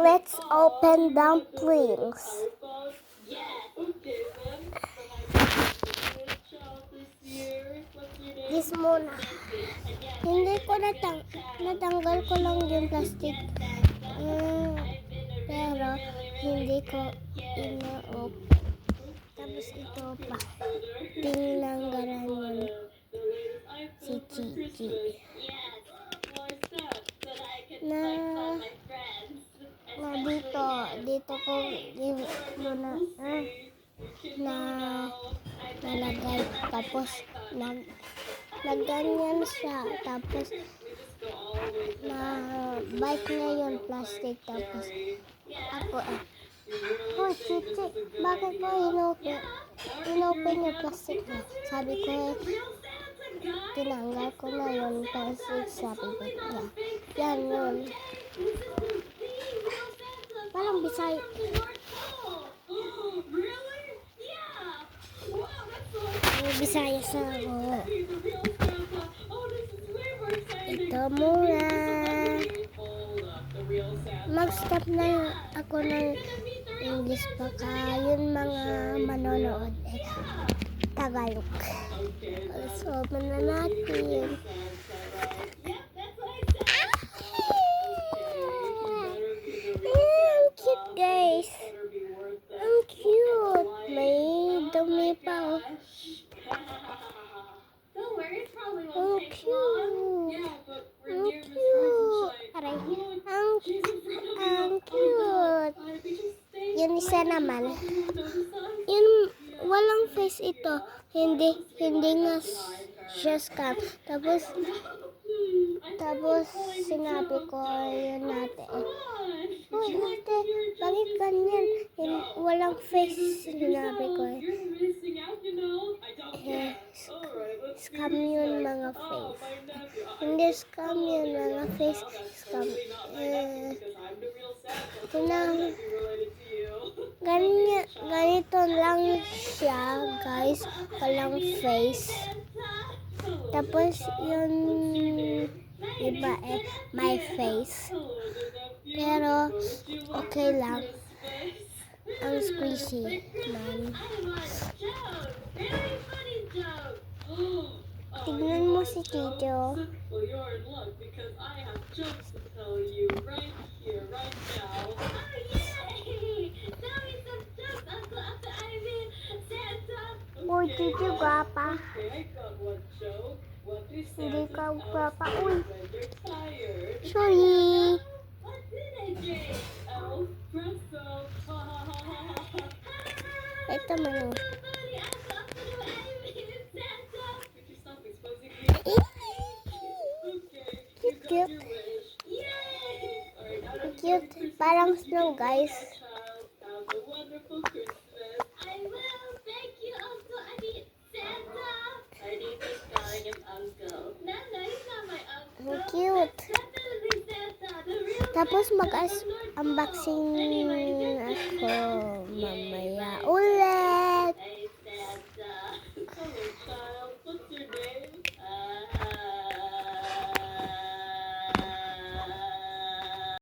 Let's open dumplings. This muna. Hindi ko natanggal ko lang yung plastic. Pero hindi ko ina-open. Tapos ito pa. Tinanggalan yun si Chichi. Dito ko nalagay. Tapos nagganyan siya. Tapos bike na yun plastic. Tapos ako oh Chichi, bakit ko inopen yung plastic mo? Sabi ko tinanggal ko na yun plastic. Sabi ko yan yun. Parang Bisaya. Bisaya sa ako. Ito muna. Mag-stop na ako ng English baka yun mga manonood Tagalog. So, open na natin. Ang cute guys. Ang cute. May dumi pa oh. Ang cute. Ang cute. Aray. Ang cute. Yun isa naman. Yun walang face ito. Hindi nga siya scam. Tapos sinabi ko yun natin. Oh, ate, bakit ganyan? Walang face, sinabi ko. Scam yun mga face. Hindi scam yun mga face. Scam. Ganito lang siya, guys. Walang face. Tapos yun iba my face. Pero okay lang. Ang squishy man. Tignan mo si Tito. Uy, Tito, guwapa. Hindi ka guwapa. Uy. Sorry. Ito man. Cute. Cute. Parang snow, guys. Cute. Tapos mag-unboxing ako mamaya ulit.